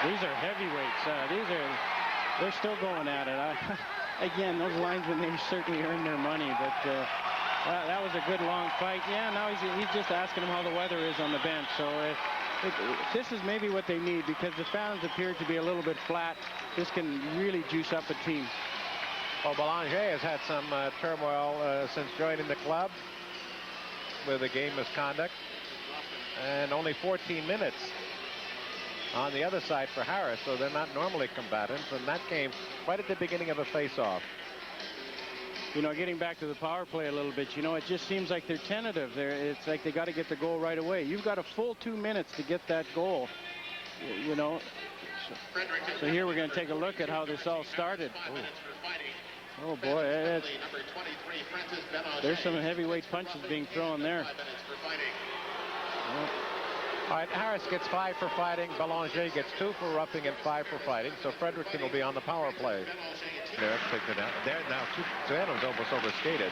These are heavyweights. They're still going at it. Again, those linesmen, they certainly earned their money, but that was a good long fight. Yeah, now he's just asking them how the weather is on the bench. So this is maybe what they need, because the Phantoms appear to be a little bit flat. This can really juice up a team. Well, Belanger has had some turmoil since joining the club with a game misconduct, and only 14 minutes on the other side for Harris, so they're not normally combatants, and that came right at the beginning of a face-off. You know, getting back to the power play a little bit, you know, it just seems like they're tentative. It's like they got to get the goal right away. You've got a full 2 minutes to get that goal, you know. So here we're going to take a look at how this all started. Oh boy, there's some heavyweight punches being thrown there. All right, Harris gets 5 for fighting. Belanger gets 2 for roughing and 5 for fighting. So Fredericton will be on the power play. There, take it out. There now, two Adams almost overskated.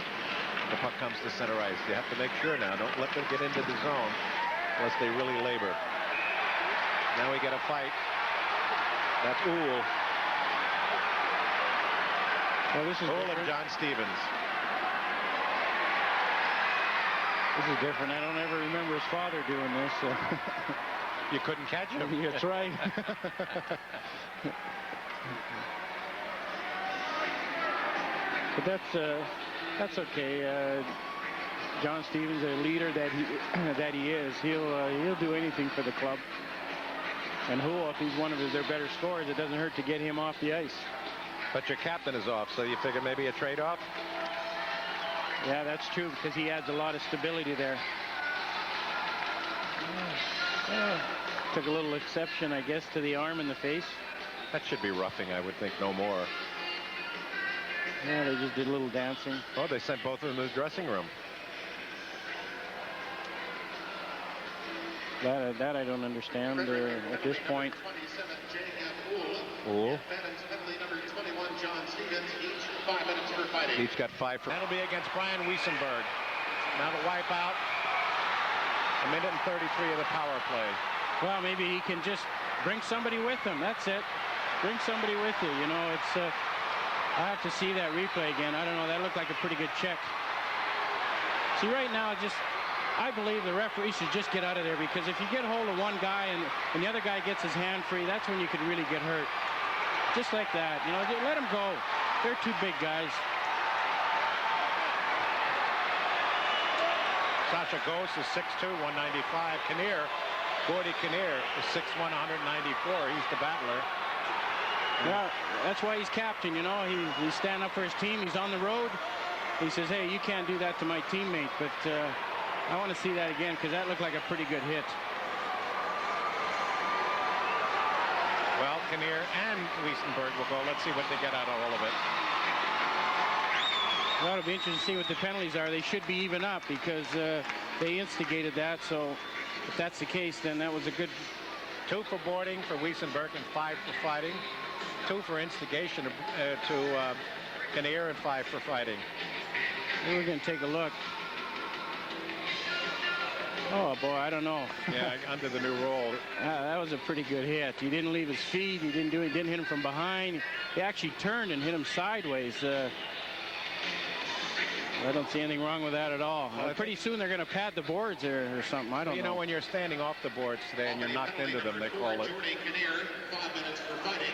The puck comes to center ice. You have to make sure now. Don't let them get into the zone unless they really labor. Now we get a fight. That's Uhl. Well, this is Uhl and John Stevens. This is different. I don't ever remember his father doing this. You couldn't catch him. That's right. But that's okay. John Stevens, a leader that he is, he'll do anything for the club. And Uhl, if he's one of their better scorers, it doesn't hurt to get him off the ice. But your captain is off, so you figure maybe a trade-off? Yeah, that's true, because he adds a lot of stability there. Took a little exception, I guess, to the arm in the face. That should be roughing, I would think, no more. Yeah, they just did a little dancing. Oh, they sent both of them to the dressing room. That I don't understand at this point. Uhl. Each got 5 for. That'll be against Brian Wiesenberg. Now the wipeout. 1 minute and 33 of the power play. Well, maybe he can just bring somebody with him. That's it. Bring somebody with you. You know, it's. I have to see that replay again. I don't know. That looked like a pretty good check. See, right now, I believe the referee should just get out of there, because if you get hold of one guy and the other guy gets his hand free, that's when you could really get hurt. Just like that. You know, let them go. They're two big guys. Sasha Ghost is 6'2", 195. Gordy Kinnear is 6'1", 194. He's the battler. Well, that's why he's captain, you know. He's standing up for his team. He's on the road. He says, hey, you can't do that to my teammate. But I want to see that again, because that looked like a pretty good hit. Well, Kinnear and Wiesenberg will go. Let's see what they get out of all of it. Well, it'll be interesting to see what the penalties are. They should be even up, because they instigated that. So if that's the case, then that was a good... 2 for boarding for Wiesenberg and 5 for fighting. 2 for instigation to Kinnear and 5 for fighting. We're going to take a look. Oh, boy, I don't know. Yeah, under the new rule. That was a pretty good hit. He didn't leave his feet. He didn't hit him from behind. He actually turned and hit him sideways. I don't see anything wrong with that at all. Pretty soon they're going to pad the boards there or something. I don't know. You know, when you're standing off the boards today and you're knocked into them, they call it. Kinnear, 5 minutes for fighting.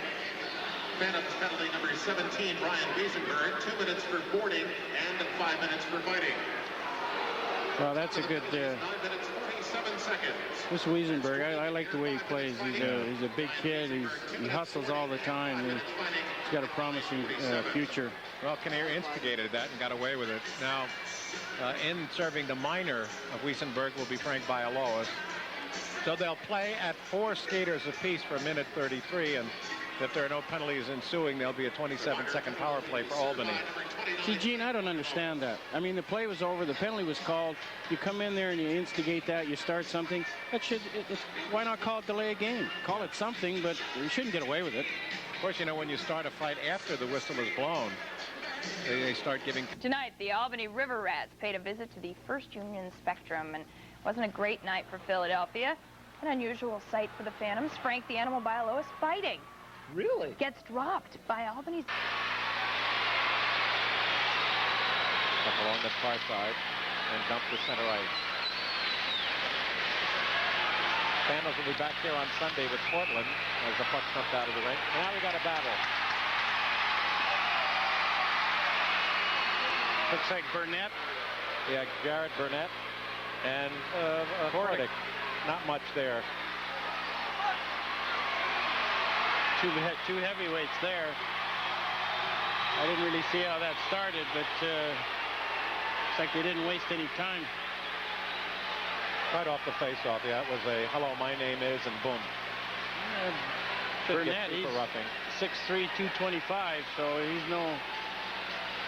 Phantoms penalty number 17, Brian Wiesenberg, 2 minutes for boarding and 5 minutes for fighting. Well, that's a good... 9 minutes, 47 seconds. This Wiesenberg, I like the way he plays. He's a big kid. He hustles all the time. He's got a promising future. Well, Kinnear instigated that and got away with it. Now, in serving the minor of Wiesenberg will be Frank Bialowas. So they'll play at 4 skaters apiece for 1:33, and if there are no penalties ensuing, there'll be a 27-second power play for Albany. See, Gene, I don't understand that. I mean, the play was over. The penalty was called. You come in there and you instigate that. You start something. Why not call it delay a game? Call it something, but you shouldn't get away with it. Of course, you know, when you start a fight after the whistle is blown, they start giving... Tonight, the Albany River Rats paid a visit to the First Union Spectrum, and it wasn't a great night for Philadelphia. An unusual sight for the Phantoms. Frank the Animal Bialo is fighting. Really? Gets dropped by Albany's. Up along the far side and dump to center ice. Phantoms will be back here on Sunday with Portland as the puck jumped out of the rink. And now we got a battle. Looks like Burnett. Yeah, Jared Burnett and Kordic. Not much there. Two heavyweights there. I didn't really see how that started, but looks like they didn't waste any time. Right off the face-off, yeah, it was a hello, my name is, and boom. Burnett, he's 6'3", 225, so he's no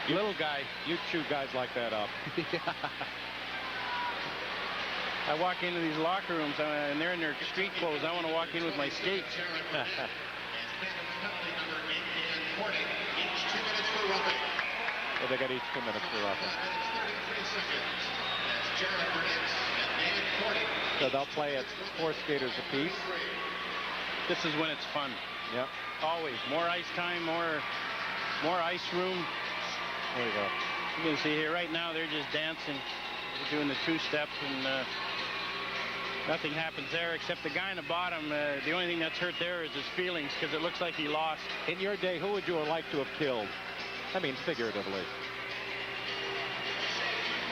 little guy. You chew guys like that up. I walk into these locker rooms and they're in their street clothes. I want to walk in with my skates. Well, they got each 2 minutes for roughing. So they'll play at 4 skaters apiece. This is when it's fun. Yep. Always more ice time, more ice room. There you go. You can see here right now they're just dancing, doing the two-step, and nothing happens there except the guy in the bottom. The only thing that's hurt there is his feelings because it looks like he lost. In your day, who would you have liked to have killed? I mean, figuratively.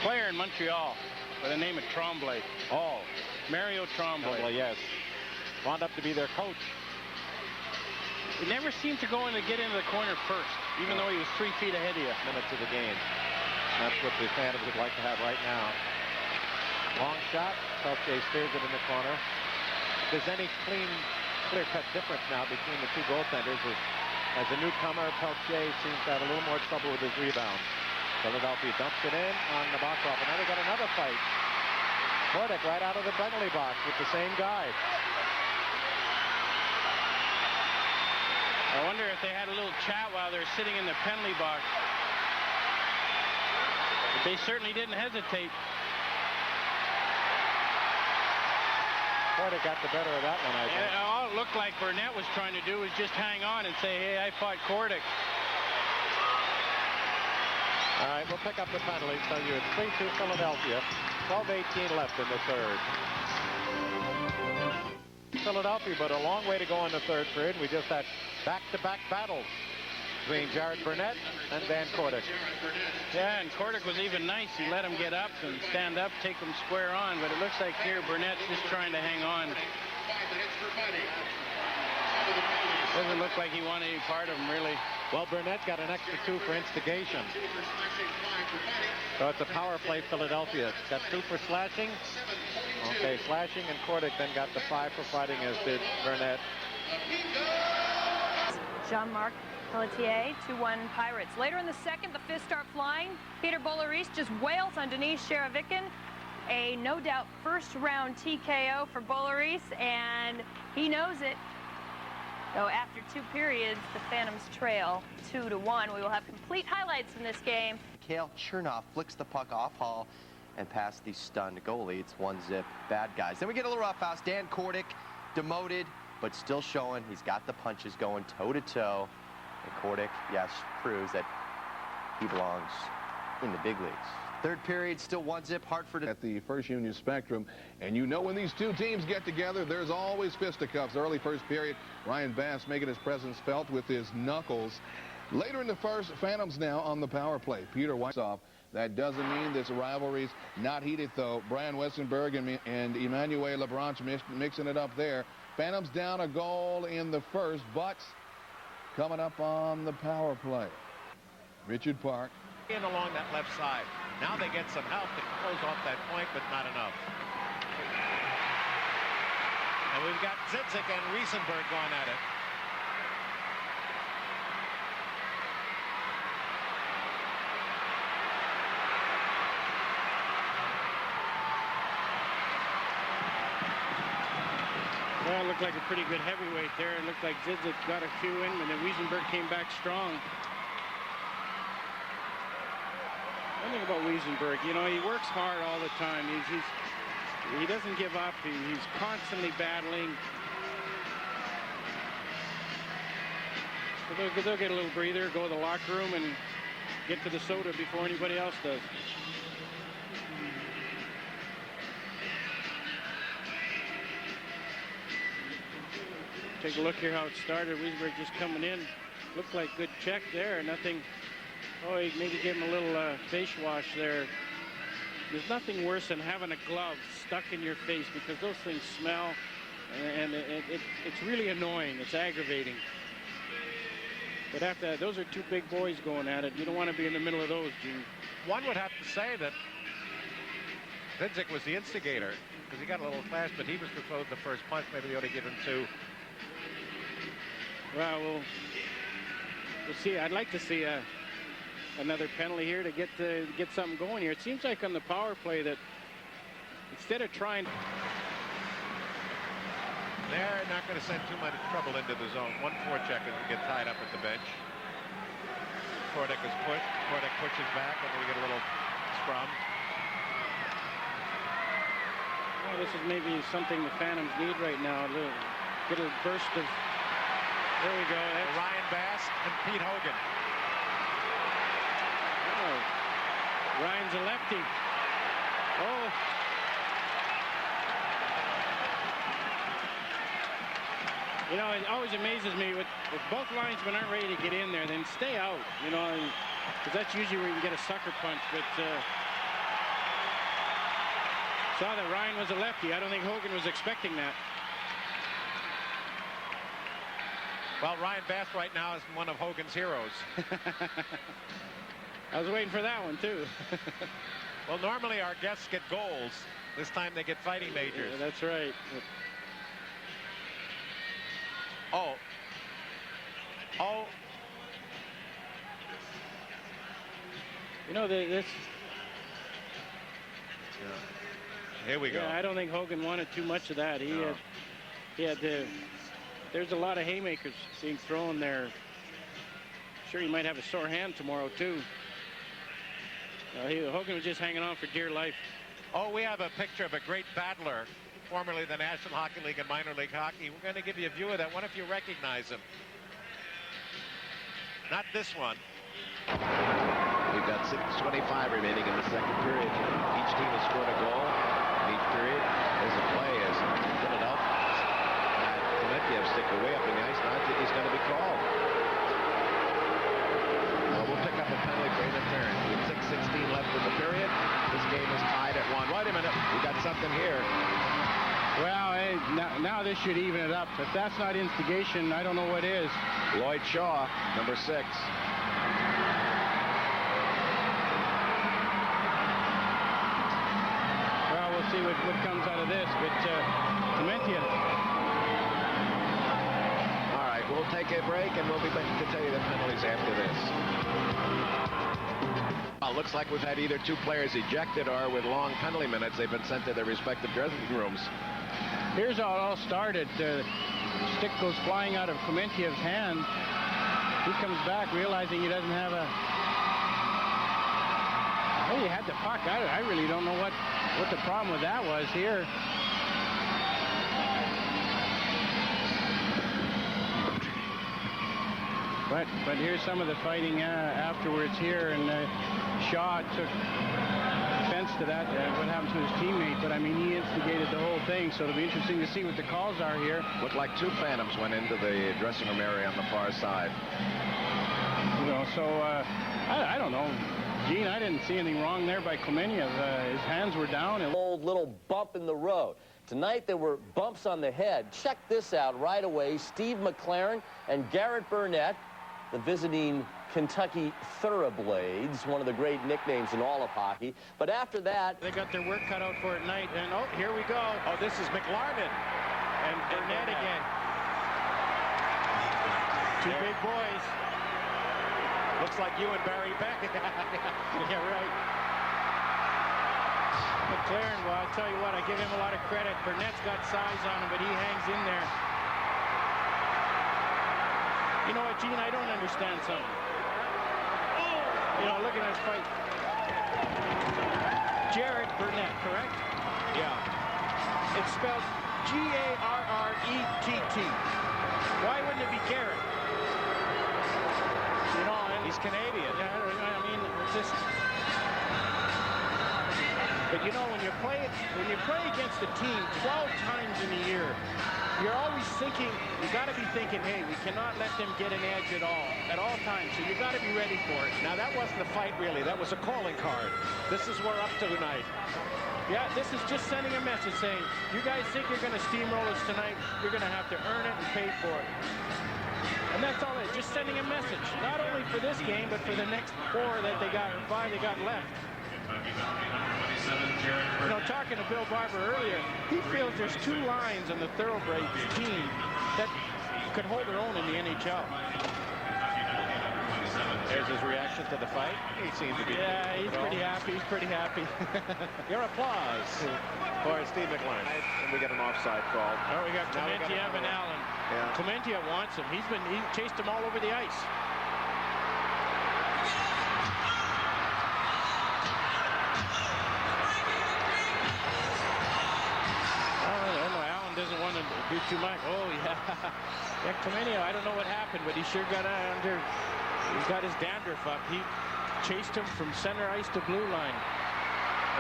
Player in Montreal by the name of Tremblay. Oh, Mario Tremblay. Yes. Wound up to be their coach. He never seemed to go in to get into the corner first, even though he was 3 feet ahead of you. Minutes of the game. That's what the Phantoms would like to have right now. Long shot. Peltier steers it in the corner. If there's any clear-cut difference now between the two goaltenders, as a newcomer, Peltier seems to have a little more trouble with his rebound. Philadelphia dumps it in on the box off, and now we got another fight. Kordic right out of the penalty box with the same guy. I wonder if they had a little chat while they're sitting in the penalty box. But they certainly didn't hesitate. Kordic got the better of that one, I think. And all it looked like Burnett was trying to do was just hang on and say, hey, I fought Kordic. All right, we'll pick up the penalty. So you're 3-2 Philadelphia. 12:18 left in the third. Philadelphia, but a long way to go in the third period. We just had back-to-back battles between Jared Burnett and Dan Kordic. Yeah, and Kordic was even nice. He let him get up and stand up, take him square on. But it looks like here Burnett's just trying to hang on. Doesn't look like he wanted any part of him, really. Well, Burnett got an extra 2 for instigation. So it's a power play, Philadelphia. Got 2 for slashing. Okay, slashing, and Kordic then got the 5 for fighting, as did Burnett. Jean-Marc Pelletier, 2-1 Pirates. Later in the second, the fists start flying. Peter Boulerice just wails on Denis Sharavikin. A no-doubt first-round TKO for Boulerice, and he knows it. So after 2 periods, the Phantoms trail 2-1. We will have complete highlights from this game. Mikhail Chernoff flicks the puck off Hall and past the stunned goalie. It's 1-0 bad guys. Then we get a little roughhouse. Dan Kordic, demoted, but still showing he's got the punches going toe-to-toe. And Kordic, yes, proves that he belongs in the big leagues. Third period, still 1-0 Hartford. At the First Union Spectrum, and you know when these two teams get together, there's always fisticuffs. Early first period, Ryan Bass making his presence felt with his knuckles. Later in the first, Phantoms now on the power play. Peter White's off. That doesn't mean this rivalry's not heated, though. Brian Westenberg and Emmanuel LeBranche mixing it up there. Phantoms down a goal in the first, but coming up on the power play. Richard Park. In along that left side. Now they get some help to close off that point, but not enough. And we've got Zidzik and Riesenberg going at it. Well, it looked like a pretty good heavyweight there. It looked like Zidzik got a few in, and then Wiesenberg came back strong. One thing about Wiesenberg, you know, he works hard all the time. He doesn't give up. He's constantly battling. But they'll get a little breather, go to the locker room, and get to the soda before anybody else does. Take a look here how it started. Wiesberg just coming in. Looked like good check there. Nothing. Oh, he maybe give him a little face wash there. There's nothing worse than having a glove stuck in your face because those things smell, and it's really annoying. It's aggravating. But after that, those are two big boys going at it. You don't want to be in the middle of those, Gene. One would have to say that Vidzik was the instigator because he got a little clash, but he was the throw the first punch. Maybe they ought to give him two. Well, we'll see. I'd like to see another penalty here to get something going here. It seems like on the power play that instead of trying, they're not going to send too much trouble into the zone. 1-4 check and get tied up at the bench. Kordic is pushed. Kordic pushes back, and we get a little scrum. Well, this is maybe something the Phantoms need right now. Get a burst of. There we go. That's Ryan Bass and Pete Hogan. Oh, Ryan's a lefty. Oh. You know, it always amazes me if both linesmen aren't ready to get in there, then stay out. You know, because that's usually where you can get a sucker punch. But saw that Ryan was a lefty. I don't think Hogan was expecting that. Well, Ryan Bass right now is one of Hogan's heroes. I was waiting for that one, too. Well, normally our guests get goals. This time they get fighting majors. Yeah, that's right. Oh. You know, this. Yeah. Here we go. Yeah, I don't think Hogan wanted too much of that. He had to. There's a lot of haymakers being thrown there. Sure, he might have a sore hand tomorrow, too. Hogan was just hanging on for dear life. Oh, we have a picture of a great battler, formerly the National Hockey League and Minor League Hockey. We're going to give you a view of that one if you recognize him. Not this one. We've got 6:25 remaining in the second period. Each team has scored a goal in each period. There's a play as Philadelphia. Clementiev stick away up in the ice. Now I think he's going to be called. We'll pick up a penalty for interference. With 6:16 left in the period, this game is tied at 1. Wait a minute, we got something here. Well, hey, now this should even it up. If that's not instigation, I don't know what is. Lloyd Shaw, number 6. Well, we'll see what comes out of this. But Clementiev. All right, we'll take a break, and we'll be back to tell you the penalties after this. Well, looks like we've had either two players ejected or with long penalty minutes, they've been sent to their respective dressing rooms. Here's how it all started. Stick goes flying out of Clementiev's hand. He comes back realizing he doesn't have a... Oh, he had the puck. I really don't know what the problem with that was here. But here's some of the fighting afterwards here, and Shaw took offense to that, what happened to his teammate, but I mean, he instigated the whole thing, so it'll be interesting to see what the calls are here. Looked like two Phantoms went into the dressing room area on the far side. You know, so I don't know. Gene, I didn't see anything wrong there by Clementiev. His hands were down. Old little bump in the road. Tonight there were bumps on the head. Check this out right away. Steve McLaren and Garrett Burnett, the visiting Kentucky Thoroughblades, one of the great nicknames in all of hockey. But after that, they got their work cut out for it tonight. And oh, here we go. Oh, this is McLarnon And Burnett again. Two big boys. Looks like you and Barry Beck. Yeah, right. McLaren, well, I'll tell you what, I give him a lot of credit. Burnett's got size on him, but he hangs in there. You know what, Gene, I don't understand something. You know, look at this fight. Jared Burnett, correct? Yeah. It's spelled G-A-R-R-E-T-T. Why wouldn't it be Garrett? You know, He's Canadian. I mean, it's just. But you know, when you play against a team 12 times in a year, you're always thinking, you got to be thinking, hey, we cannot let them get an edge at all times. So you got to be ready for it. Now that wasn't a fight, really. That was a calling card. This is we're up to tonight. Yeah, this is just sending a message saying, you guys think you're going to steamroll us tonight, you're going to have to earn it and pay for it. And that's all it is, just sending a message, not only for this game, but for the next 4 that they got, or 5 they got left. You know, talking to Bill Barber earlier, he feels there's 2 lines on the Thoroughbreds team that could hold their own in the NHL. There's his reaction to the fight. He seemed to be. Yeah, he's pretty happy. He's pretty happy. Your applause for Steve McLaren. And we get an offside call. Oh, we got Clementiev and Allen. Yeah. Clementiev wants him. He chased him all over the ice. Doesn't want to do too much. Oh, yeah. Yeah, Clementiev, I don't know what happened, but he sure got under. He's got his dandruff up. He chased him from center ice to blue line.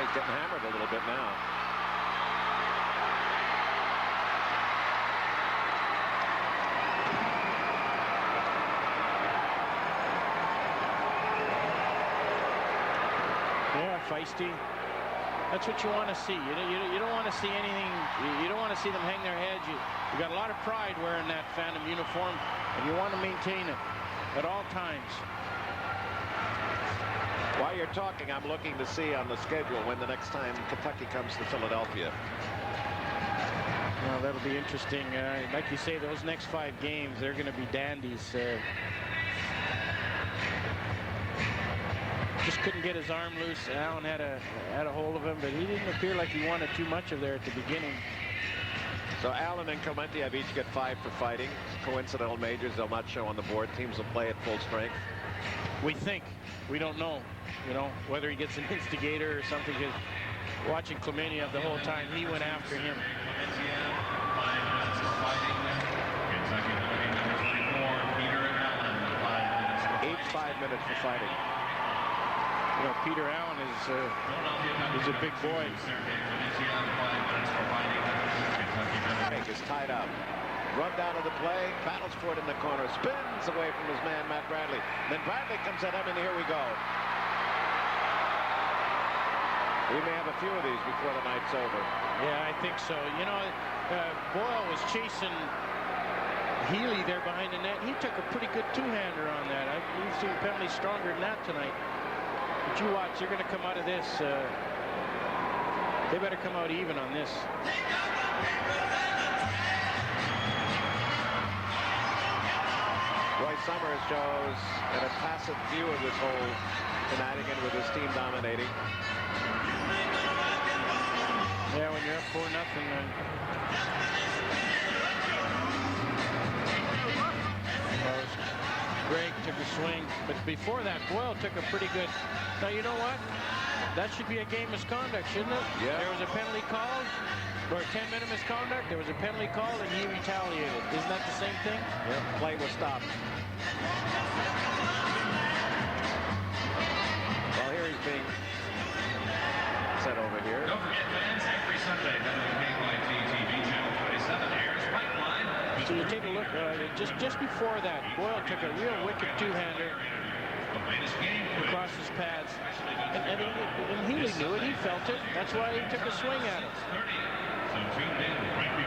He's getting hammered a little bit now. Yeah, feisty. That's what you want to see. You don't want to see anything. You don't want to see them hang their heads. You got a lot of pride wearing that Phantom uniform, and you want to maintain it at all times. While you're talking, I'm looking to see on the schedule when the next time Kentucky comes to Philadelphia. Well, that'll be interesting. Like you say, those next 5 games, they're going to be dandies. Just couldn't get his arm loose. Allen had a hold of him, but he didn't appear like he wanted too much of there at the beginning. So Allen and Clementiev each get 5 for fighting. Coincidental majors, they'll not show on the board. Teams will play at full strength. We think. We don't know, you know, whether he gets an instigator or something. Because watching Clementiev the whole time, he went after him. Each 5 minutes for fighting. You know, Peter Allen is a big boy. Hank is tied up. Run down to the play, battles for it in the corner, spins away from his man, Matt Bradley. Then Bradley comes at him, and here we go. We may have a few of these before the night's over. Yeah, I think so. You know, Boyle was chasing Healy there behind the net. He took a pretty good two-hander on that. We've seen penalties stronger than that tonight. But you watch, they're going to come out of this. They better come out even on this. Roy Summers shows a passive view of this whole shenanigan with his team dominating. Yeah, when you're up 4-0, Greg took a swing, but before that, Boyle took a pretty good. Now, you know what? That should be a game misconduct, shouldn't it? Yeah. There was a penalty called, or a 10-minute misconduct. There was a penalty called, and he retaliated. Isn't that the same thing? Yeah. Play was stopped. Well, here he's being set over here. Don't forget, fans, every Sunday, WKYT-TV Channel 27 airs Pipeline. So you take a look, just before that, Boyle took a real wicked two-hander across his pads. And Healy knew it, he felt it. That's why he took a swing at it.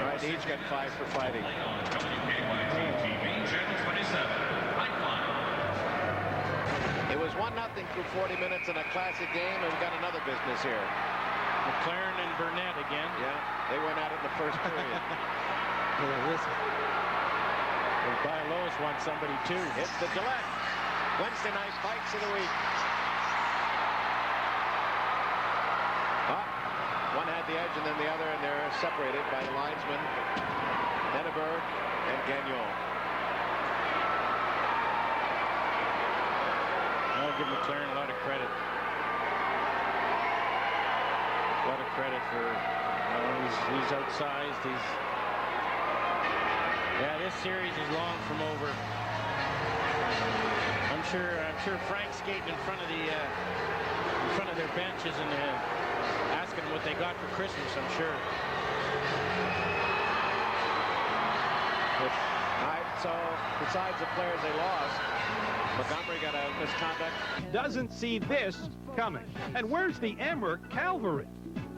All right, each got 5 for fighting. WKYT-TV Channel 27 Pipeline. It was 1-0 through 40 minutes in a classic game, and we got another business here. McLaren and Burnett again. Yeah, they went at it in the first period. By Lois wants somebody too. It's the Gillette Wednesday night fights of the week. One had the edge and then the other, and they're separated by the linesmen, Henneberg and Gagnon. I'll give McLaren a lot of credit. lot of credit for, he's outsized. Yeah, this series is long from over. I'm sure Frank's skating in front of their benches and asking them what they got for Christmas, I'm sure. So besides the players they lost, Montgomery got a misconduct. Doesn't see this coming. And where's the Emmer cavalry?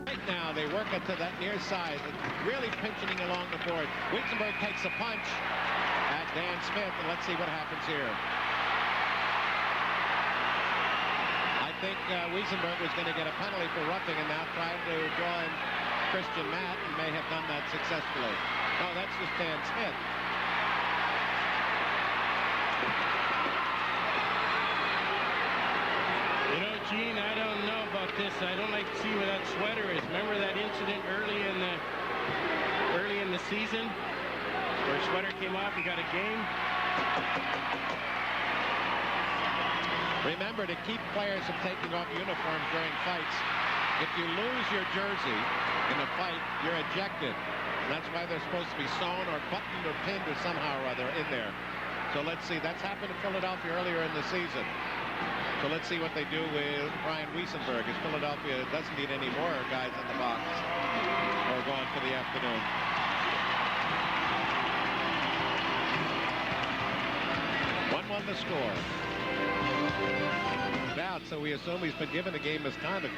Right now, they work it to that near side, really pinching along the board. Wittenberg takes a punch at Dan Smith, and let's see what happens here. I think Wiesenberg was going to get a penalty for roughing, and now trying to draw in Christian Matt, and may have done that successfully. No, that's just Dan Smith. Gene, I don't know about this. I don't like to see where that sweater is. Remember that incident early in the season where sweater came off, he got a game? Remember to keep players from taking off uniforms during fights. If you lose your jersey in a fight, you're ejected. And that's why they're supposed to be sewn or buttoned or pinned or somehow or other in there. So let's see. That's happened to Philadelphia earlier in the season. So let's see what they do with Brian Wiesenberg, as Philadelphia doesn't need any more guys in the box or going for the afternoon. 1-1 the score. Out, so we assume he's been given a game misconduct.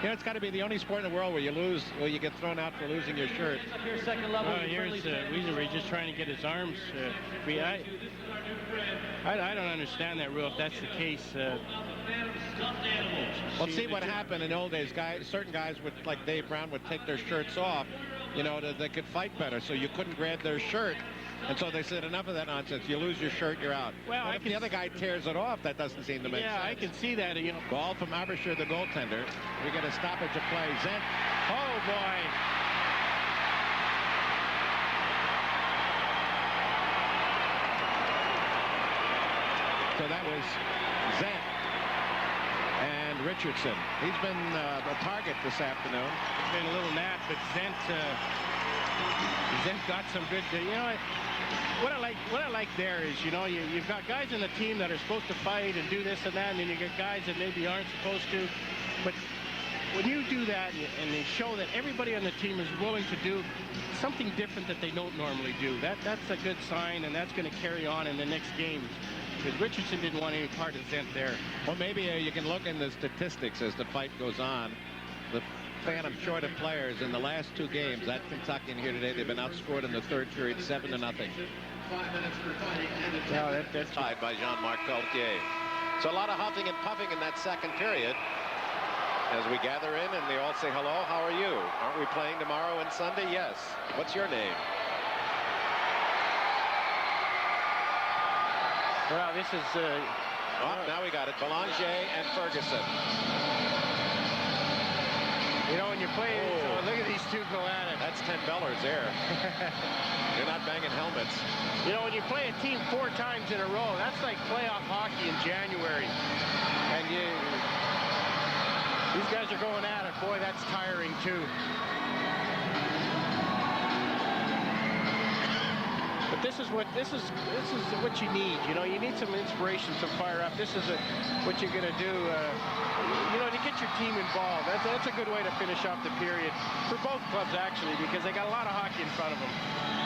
You know, it's got to be the only sport in the world where you lose, where you get thrown out for losing your shirt. Here's Wiesenberg just trying to get his arms free. I don't understand that rule if that's the case. Well, see what happened in the old days. Certain guys would, like Dave Brown, would take their shirts off, you know, they could fight better, so you couldn't grab their shirt. And so they said, enough of that nonsense. You lose your shirt, you're out. Well, if the other guy tears it off, that doesn't seem to make sense. Yeah, I can see that. You know, ball from Abersher, the goaltender. We get a stoppage of play. Zent. Oh boy. So that was Zent and Richardson. He's been a target this afternoon. It's been a little nap, but Zent got some good. You know, what I like there is, you know, you've got guys in the team that are supposed to fight and do this and that, and then you get guys that maybe aren't supposed to. But when you do that and they show that everybody on the team is willing to do something different that they don't normally do, that's a good sign, and that's going to carry on in the next games. Because Richardson didn't want any part of Zent there. Well, maybe you can look in the statistics as the fight goes on. The Phantom short of players in the last two games at Kentucky and here today. They've been outscored in the third period 7-0. 5 minutes for fighting and No, that's tied by Jean-Marc Pelletier. So a lot of huffing and puffing in that second period. As we gather in and they all say hello, how are you? Aren't we playing tomorrow and Sunday? Yes. What's your name? Well, this is... now we got it. Belanger and Ferguson. You know, when you're playing, look at these two go at it. That's 10 Bellers there. They're not banging helmets. You know, when you play a team 4 times in a row, that's like playoff hockey in January. And these guys are going at it. Boy, that's tiring too. But this is what you need. You know, you need some inspiration, some fire up. This is what you're going to do. You know, to get your team involved. That's a good way to finish off the period for both clubs, actually, because they got a lot of hockey in front of them.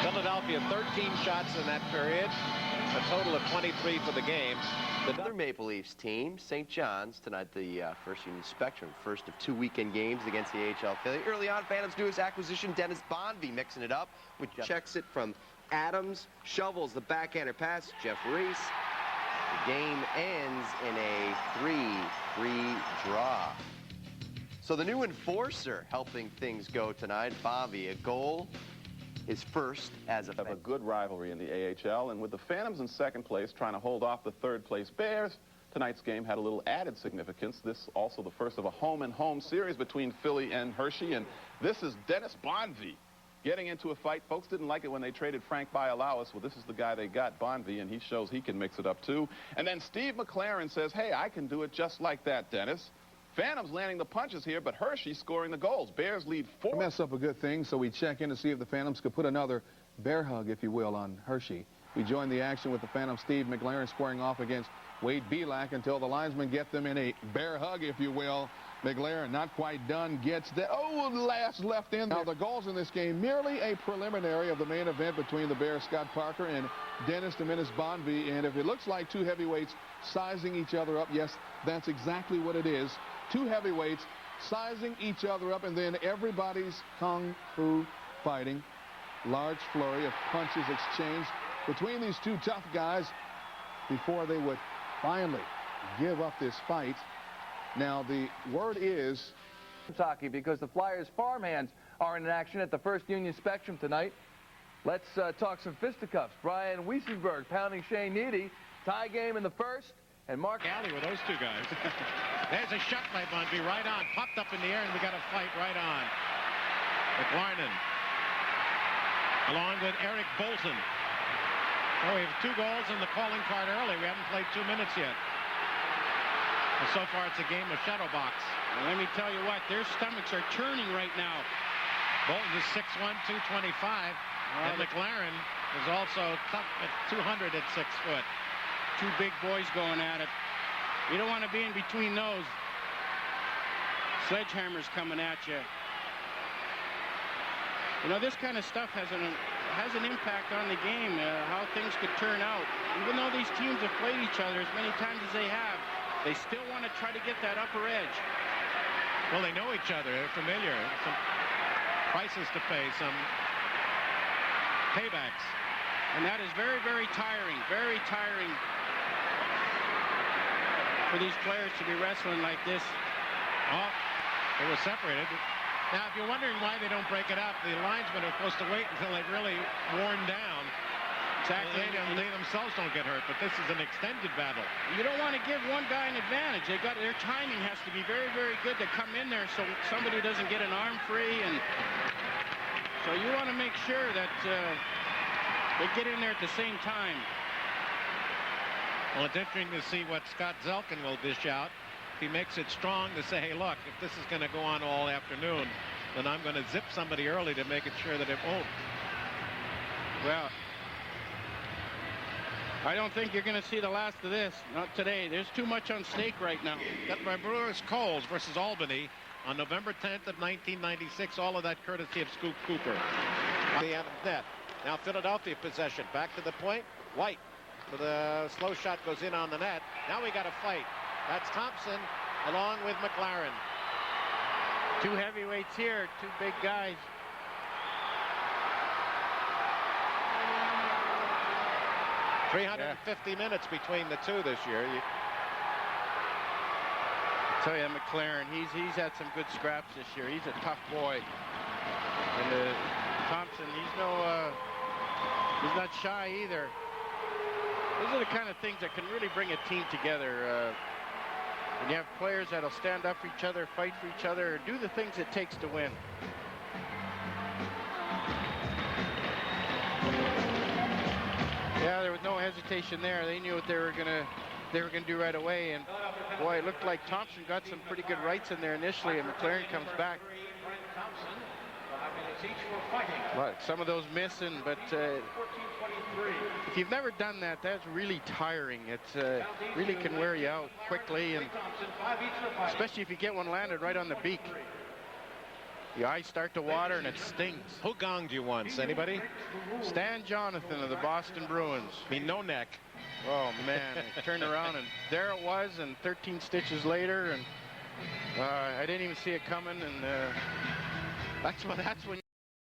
Philadelphia 13 shots in that period, a total of 23 for the game. The other Maple Leafs team, St. John's, tonight the First Union Spectrum, first of 2 weekend games against the AHL affiliate. Early on, Phantom's newest acquisition, Dennis Bonvie, mixing it up, which checks it from Adams, shovels the backhander pass, Jeff Reese. The game ends in a 3-3 draw. So the new enforcer helping things go tonight, Bonvie, a goal, his first as a good rivalry in the AHL, and with the Phantoms in second place trying to hold off the third place Bears, tonight's game had a little added significance. This also the first of a home-and-home series between Philly and Hershey, and this is Dennis Bonvie getting into a fight. Folks didn't like it when they traded Frank Bialowis. Well, this is the guy they got, Bonvie, and he shows he can mix it up too. And then Steve McLaren says, hey, I can do it just like that, Dennis. Phantoms landing the punches here, but Hershey scoring the goals. Bears lead 4. Mess up a good thing, so we check in to see if the Phantoms could put another bear hug, if you will, on Hershey. We join the action with the Phantom Steve McLaren squaring off against Wade Belak until the linesmen get them in a bear hug, if you will. McLaren not quite done, gets the last left in. Now the goals in this game merely a preliminary of the main event between the Bears, Scott Parker and Dennis Dominus Bonvie. And if it looks like two heavyweights sizing each other up, yes, that's exactly what it is. Two heavyweights sizing each other up, and then everybody's kung fu fighting. Large flurry of punches exchanged between these two tough guys before they would finally give up this fight. Now the word is hockey, because the Flyers farmhands are in action at the First Union Spectrum tonight. Let's talk some fisticuffs. Brian Wiesenberg pounding Shane Needy. Tie game in the first, and Mark Alley with those two guys. There's a shot by Bonvie, right on, popped up in the air, and we got a fight right on. McLarnon along with Eric Bolton. Oh, we have 2 goals in the calling card early. We haven't played 2 minutes yet. And so far, it's a game of shadow box. And let me tell you what, their stomachs are turning right now. Bolton is 6'1", 225. And McLaren is also tough at 200 at 6 foot. 2 big boys going at it. You don't want to be in between those. Sledgehammers coming at you. You know, this kind of stuff has an impact on the game, how things could turn out. Even though these teams have played each other as many times as they have, they still want to try to get that upper edge. Well, they know each other. They're familiar. Some prices to pay, some paybacks. And that is very, very tiring for these players to be wrestling like this. Oh, they were separated. Now, if you're wondering why they don't break it up, the linesmen are supposed to wait until they've really worn down. Exactly. They themselves don't get hurt, but this is an extended battle. You don't want to give one guy an advantage. Their timing has to be very, very good to come in there so somebody doesn't get an arm free. And so you want to make sure that they get in there at the same time. Well, it's interesting to see what Scott Zelkin will dish out. He makes it strong to say, hey, look, if this is going to go on all afternoon, then I'm going to zip somebody early to make it sure that it won't. Well, I don't think you're going to see the last of this. Not today. There's too much on stake right now. Got my Brewers Coles versus Albany on November 10th of 1996. All of that courtesy of Scoop Cooper. The end of net. Now Philadelphia possession. Back to the point. White for the slow shot goes in on the net. Now we got a fight. That's Thompson along with McLaren. 2 heavyweights here. 2 big guys. $350 minutes between the two this year. I tell you, McLaren, he's had some good scraps this year. He's a tough boy. And Thompson, he's not shy either. Those are the kind of things that can really bring a team together. When you have players that'll stand up for each other, fight for each other, do the things it takes to win. Yeah, there was no hesitation there. They knew what they were gonna do right away. And boy, it looked like Thompson got some pretty good rights in there initially, and McLaren comes back. But some of those missing, but if you've never done that, that's really tiring. It's really can wear you out quickly, and especially if you get one landed right on the beak. The eyes start to water and it stings. Who gonged you once? Anybody? Stan Jonathan of the Boston Bruins. I mean, no neck. Oh man, I turned around and there it was, and 13 stitches later, and I didn't even see it coming, and that's when